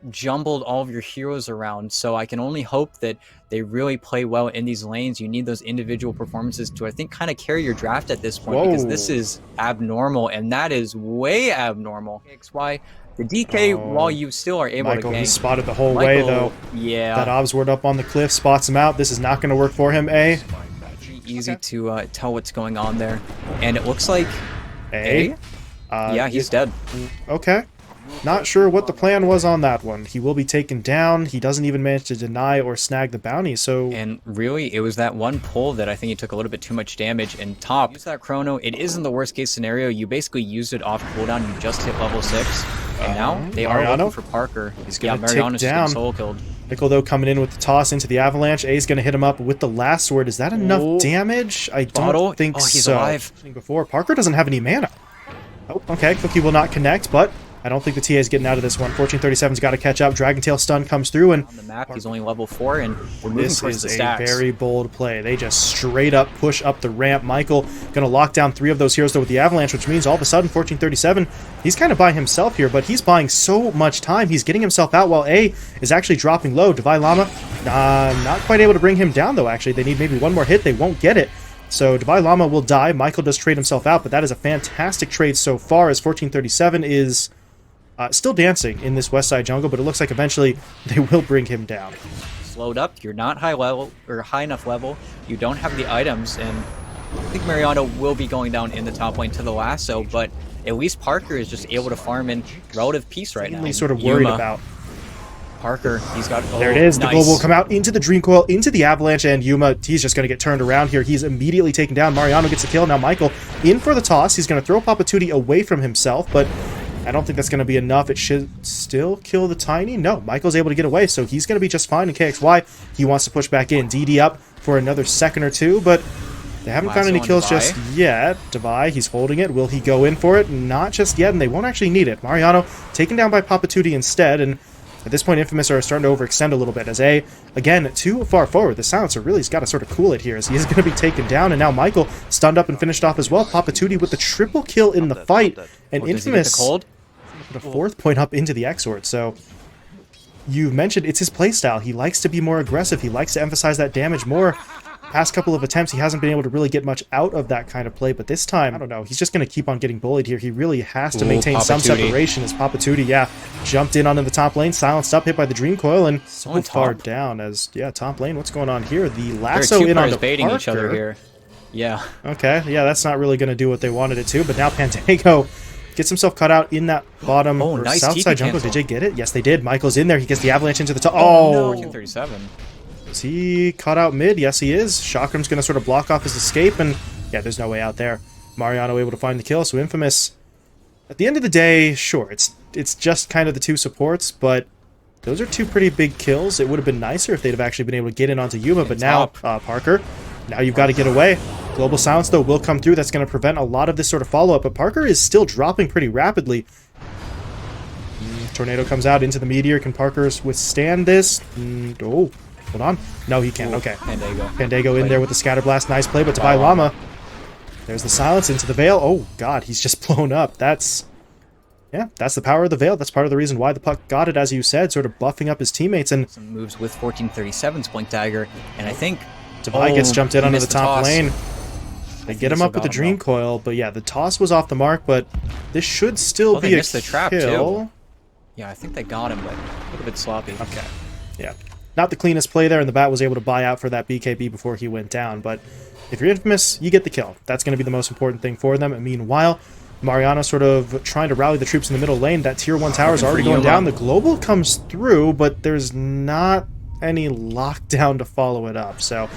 jumbled all of your heroes around. So I can only hope that they really play well in these lanes. You need those individual performances to, I think, kind of carry your draft at this point. Because this is abnormal, and that is way abnormal. XY, the DK, while you still are able to gank. He's spotted the whole way, though. Yeah. That obs ward up on the cliff spots him out. This is not going to work for him, A. Easy to tell what's going on there. And it looks like A? Yeah, he's dead. Okay. Not sure what the plan was on that one. He will be taken down. He doesn't even manage to deny or snag the bounty, so... And really, it was that one pull that I think he took a little bit too much damage. And top, use that chrono. It isn't the worst case scenario. You basically used it off cooldown. You just hit level 6. And now they are looking for Parker. He's going to Mariano's take down. Solo killed. Nickel, though, coming in with the toss into the avalanche. A's going to hit him up with the last sword. Is that enough damage? I don't think so. He's alive. Before, Parker doesn't have any mana. Oh, okay. Cookie will not connect, but I don't think the TA is getting out of this one. 1437's got to catch up. Dragon Tail stun comes through, and on the map, he's only level 4, and we're moving towards the stacks. This is a very bold play. They just straight up push up the ramp. Michael going to lock down 3 of those heroes, though, with the avalanche, which means all of a sudden 1437, he's kind of by himself here, but he's buying so much time. He's getting himself out while A is actually dropping low. Davai Lama, not quite able to bring him down, though, actually. They need maybe one more hit. They won't get it. So Davai Lama will die. Michael does trade himself out, but that is a fantastic trade so far, as 1437 is still dancing in this west side jungle, but it looks like eventually they will bring him down. Slowed up. You're not high level or high enough level. You don't have the items, and I think Mariano will be going down in the top lane to the lasso, but at least Parker is just able to farm in relative peace right now. He's sort of worried Yuma, about Parker, he's got... there it is. Nice. The global will come out into the Dream Coil, into the Avalanche, and Yuma, he's just going to get turned around here. He's immediately taken down. Mariano gets a kill. Now Michael in for the toss. He's going to throw Papatooty away from himself, but I don't think that's going to be enough. It should still kill the Tiny. No, Michael's able to get away, so he's going to be just fine in KXY. He wants to push back in. DD up for another second or two, but they haven't found any kills just yet. Davai, he's holding it. Will he go in for it? Not just yet, and they won't actually need it. Mariano taken down by Papatooty instead, and at this point, Infamous are starting to overextend a little bit, as A, again, too far forward. The Silencer really has got to sort of cool it here, as he is going to be taken down, and now Michael stunned up and finished off as well. Papatooty with the triple kill in the fight, and Infamous put a 4th point up into the X-Sword. So you mentioned it's his playstyle. He likes to be more aggressive. He likes to emphasize that damage more. Past couple of attempts, he hasn't been able to really get much out of that kind of play, but this time, I don't know, he's just going to keep on getting bullied here. He really has to maintain some separation, as Papatooty, jumped in onto the top lane, silenced up, hit by the Dream Coil, and so far down as, top lane, what's going on here? The lasso in on the baiting each other here. Yeah. Okay, that's not really going to do what they wanted it to, but now PandaEgo gets himself cut out in that bottom nice south side jungle. Did they get it? Yes, they did. Michael's in there. He gets the avalanche into the top. Oh, no. 37. Is he caught out mid? Yes, he is. Chakram's going to sort of block off his escape, and there's no way out there. Mariano able to find the kill, so Infamous, at the end of the day, sure, it's just kind of the 2 supports, but those are 2 pretty big kills. It would have been nicer if they'd have actually been able to get in onto Yuma, but now, Parker, now you've got to get away. Global Silence, though, will come through. That's going to prevent a lot of this sort of follow-up, but Parker is still dropping pretty rapidly. Tornado comes out into the Meteor. Can Parker withstand this? Oh. Hold on. No, he can't. Okay. PandaEgo in there with the Scatter Blast. Nice play, but Davai Lama. There's the silence into the Veil. Oh, God, he's just blown up. That's the power of the Veil. That's part of the reason why the puck got it, as you said, sort of buffing up his teammates. And some moves with 1437's Blink Dagger, and I think Davai gets jumped in onto the top lane. They get him up with the Dream Coil, but the toss was off the mark, but this should still be a kill. The trap too. Yeah, I think they got him, but a little bit sloppy. Okay. Yeah. Not the cleanest play there, and the Bat was able to buy out for that BKB before he went down, but if you're Infamous, you get the kill. That's going to be the most important thing for them. And meanwhile, Mariano sort of trying to rally the troops in the middle lane. That tier 1 tower is already going down. The global comes through, but there's not any lockdown to follow it up, so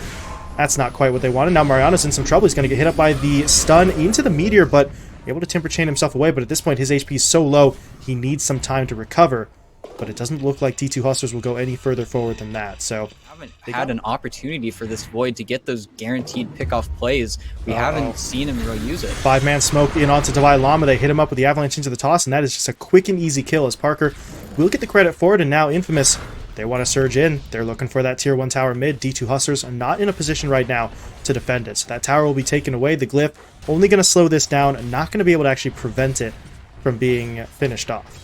that's not quite what they wanted. Now Mariano's in some trouble. He's going to get hit up by the stun into the Meteor, but able to Timber Chain himself away, but at this point his HP is so low, he needs some time to recover. But it doesn't look like T2 Hustlers will go any further forward than that. So haven't had an opportunity for this Void to get those guaranteed pick-off plays. We haven't seen him really use it. 5-man smoke in onto Davai Lama. They hit him up with the avalanche into the toss, and that is just a quick and easy kill, as Parker will get the credit for it. And now Infamous, they want to surge in. They're looking for that tier 1 tower mid. D2 Hustlers are not in a position right now to defend it. So that tower will be taken away. The Glyph only going to slow this down, and not going to be able to actually prevent it from being finished off.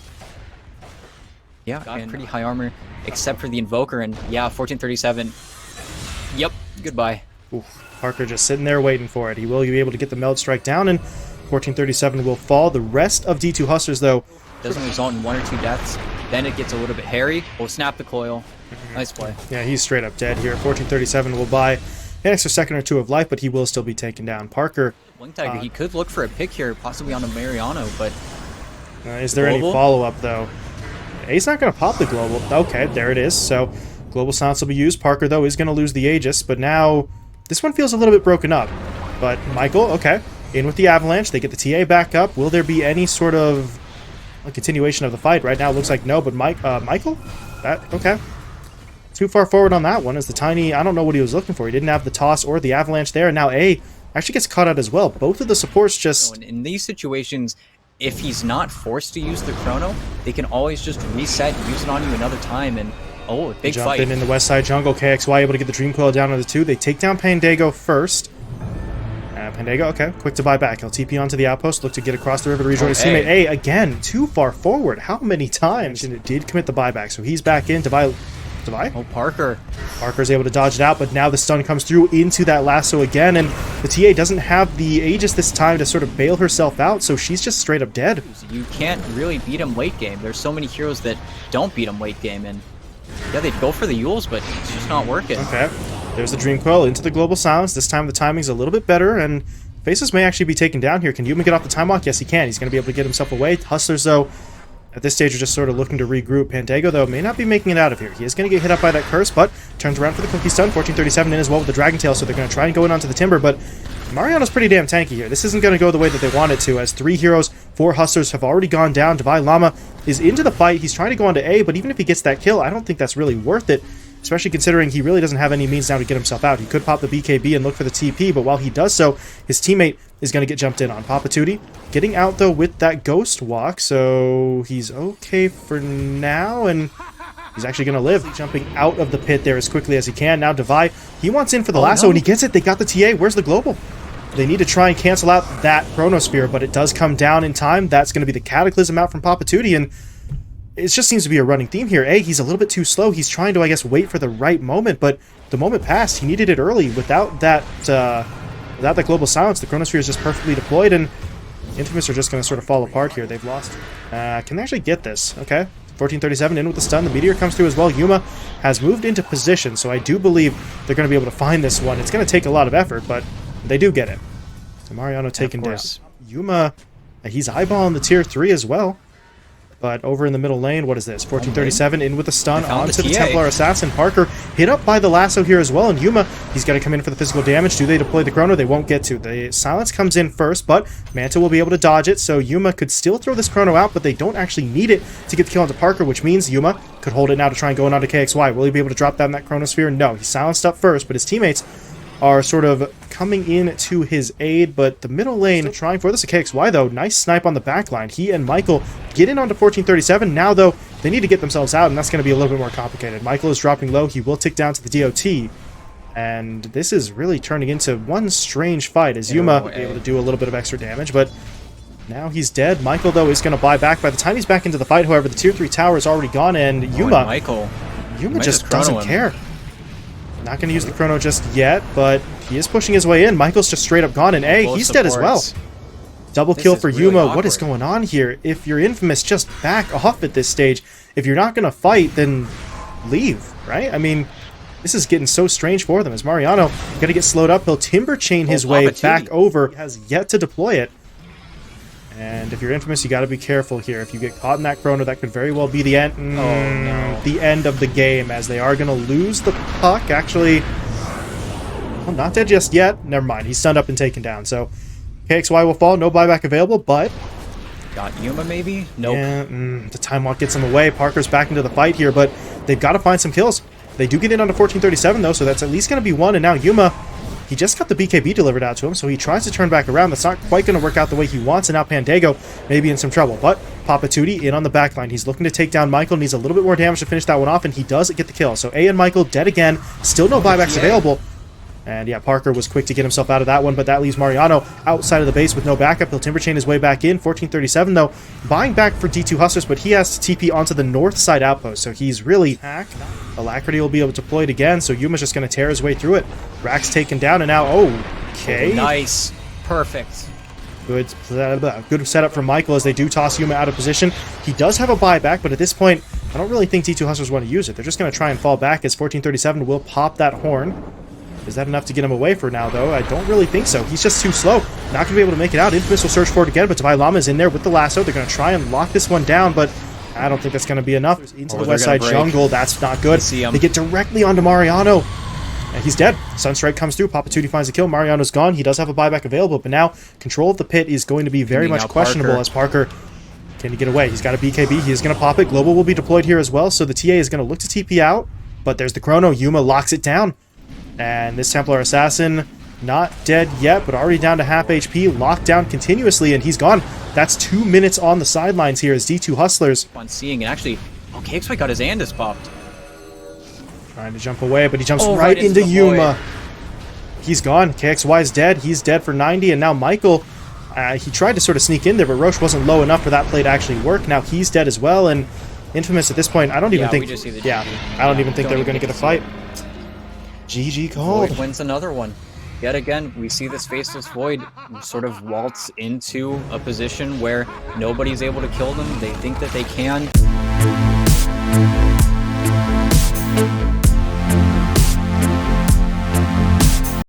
Yeah, got pretty high armor, except for the Invoker, and yeah, 1437. Yep, goodbye. Oof, Parker just sitting there waiting for it. He will be able to get the meld strike down, and 1437 will fall. The rest of D2 Hustlers, though, doesn't result in 1 or 2 deaths. Then it gets a little bit hairy. We'll snap the coil. Nice play. Yeah, he's straight up dead here. 1437 will buy an extra second or 2 of life, but he will still be taken down. Parker. Wing Tiger, he could look for a pick here, possibly on the Mariano, but... is there any follow-up, though? He's not going to pop the global. Okay, there it is. So, global silence will be used. Parker, though, is going to lose the Aegis, but now this one feels a little bit broken up. But Michael, okay, in with the Avalanche. They get the TA back up. Will there be any sort of a continuation of the fight? Right now, it looks like no, but Michael? Okay. Too far forward on that one as the tiny... I don't know what he was looking for. He didn't have the toss or the Avalanche there, and now A actually gets caught out as well. Both of the supports just... In these situations... If he's not forced to use the chrono, they can always just reset and use it on you another time, and oh, a big fight. Jump in the west side jungle. KXY able to get the Dream Coil down on the 2. They take down PandaEgo first. PandaEgo, okay, quick to buy back. He'll TP onto the outpost, look to get across the river to rejoin his teammate. A, again, too far forward. How many times? And it did commit the buyback, so he's back in. Davai? Oh, Parker. Parker's able to dodge it out, but now the stun comes through into that lasso again, and the TA doesn't have the Aegis this time to sort of bail herself out, so she's just straight up dead. You can't really beat him late game. There's so many heroes that don't beat him late game, and yeah, they'd go for the Yules, but it's just not working. Okay, there's the Dream Coil into the Global Silence. This time the timing's a little bit better, and Faceless may actually be taken down here. Can Yuma get off the time walk? Yes, he can. He's going to be able to get himself away. Hustlers, though, at this stage, are just sort of looking to regroup. PandaEgo, though, may not be making it out of here. He is going to get hit up by that curse, but turns around for the cookie stun. 1437 in as well with the Dragon Tail, so they're going to try and go in onto the Timber, but Mariano's pretty damn tanky here. This isn't going to go the way that they want it to, as 3 heroes, 4 Hustlers have already gone down. Davai Lama is into the fight. He's trying to go onto A, but even if he gets that kill, I don't think that's really worth it, especially considering he really doesn't have any means now to get himself out. He could pop the BKB and look for the TP, but while he does so, his teammate is going to get jumped in on. Papatooty getting out, though, with that Ghost Walk, so he's okay for now, and he's actually going to live. Jumping out of the pit there as quickly as he can. Now Davai, he wants in for the lasso, and he gets it. They got the TA. Where's the global? They need to try and cancel out that Chronosphere, but it does come down in time. That's going to be the Cataclysm out from Papatooty, and it just seems to be a running theme here. A, he's a little bit too slow. He's trying to, I guess, wait for the right moment, but the moment passed. He needed it early. Without that Global Silence, the Chronosphere is just perfectly deployed, and Infamous are just going to sort of fall apart here. They've lost. Can they actually get this? Okay. 1437 in with the stun. The Meteor comes through as well. Yuma has moved into position, so I do believe they're going to be able to find this one. It's going to take a lot of effort, but they do get it. So Mariano taken down. Yuma, he's eyeballing the tier 3 as well. But over in the middle lane, what is this? 1437 in with a stun onto the Templar Assassin. Parker hit up by the lasso here as well, and Yuma, he's got to come in for the physical damage. Do they deploy the Chrono? They won't get to. The Silence comes in first, but Manta will be able to dodge it, so Yuma could still throw this Chrono out, but they don't actually need it to get the kill onto Parker, which means Yuma could hold it now to try and go in onto KXY. Will he be able to drop down that Chronosphere? No. He's silenced up first, but his teammates are sort of coming in to his aid, but the middle lane still trying for this. A KXY, though, nice snipe on the back line. He and Michael get in onto 1437. Now, though, they need to get themselves out, and that's going to be a little bit more complicated. Michael is dropping low. He will tick down to the DOT, and this is really turning into one strange fight as Yuma will be able to do a little bit of extra damage, but now he's dead. Michael, though, is going to buy back. By the time he's back into the fight, however, the tier 3 tower is already gone, and Yuma just doesn't care. Not going to use the Chrono just yet, but he is pushing his way in. Michael's just straight up gone, and A, he's dead as well. Double kill for Yuma. What is going on here? If you're Infamous, just back off at this stage. If you're not going to fight, then leave, right? I mean, this is getting so strange for them. As Mariano going to get slowed up, he'll Timber Chain his way back over. He has yet to deploy it. And if you're Infamous, you got to be careful here. If you get caught in that Chrono, that could very well be the end. The end of the game, as they are going to lose the puck. Actually, well, not dead just yet. Never mind. He's stunned up and taken down. So KXY will fall. No buyback available, but got Yuma maybe? Nope. Yeah, the time walk gets him away. Parker's back into the fight here, but they've got to find some kills. They do get in onto 1437 though, so that's at least going to be one. And now Yuma, he just got the BKB delivered out to him, so he tries to turn back around. That's not quite going to work out the way he wants, and now PandaEgo may be in some trouble. But Papatooty in on the backline. He's looking to take down Michael, needs a little bit more damage to finish that one off, and he does get the kill. So A and Michael dead again. Still no buybacks available. And yeah, Parker was quick to get himself out of that one, but that leaves Mariano outside of the base with no backup. He'll Timber Chain his way back in. 1437 though, buying back for D2 Hustlers, but he has to TP onto the north side outpost, so he's really hacked. Alacrity will be able to deploy it again, so Yuma's just going to tear his way through it. Rax taken down, and now, okay. Nice. Perfect. Good setup from Michael as they do toss Yuma out of position. He does have a buyback, but at this point, I don't really think D2 Hustlers want to use it. They're just going to try and fall back as 1437 will pop that horn. Is that enough to get him away for now, though? I don't really think so. He's just too slow. Not going to be able to make it out. Infamous will search for it again, but Davai Lama is in there with the lasso. They're going to try and lock this one down, but I don't think that's going to be enough. Into the west side jungle. That's not good. They get directly onto Mariano. And he's dead. Sunstrike comes through. Papatooty finds a kill. Mariano's gone. He does have a buyback available, but now control of the pit is going to be very much questionable as Parker. Can he get away? He's got a BKB. He is going to pop it. Global will be deployed here as well, so the TA is going to look to TP out, but there's the Chrono. Yuma locks it down. And this Templar Assassin, not dead yet, but already down to half HP, locked down continuously, and he's gone. That's 2 minutes on the sidelines here as D2 Hustlers. On seeing, and actually, KXY got his Andis popped. Trying to jump away, but he jumps right into Yuma. He's gone. KXY's dead. He's dead for 90, and now Michael, he tried to sort of sneak in there, but Roche wasn't low enough for that play to actually work. Now he's dead as well, and Infamous at this point, I don't even think... I don't even think they were going to get a fight. GG called. Void wins another one. Yet again, we see this Faceless Void sort of waltz into a position where nobody's able to kill them. They think that they can.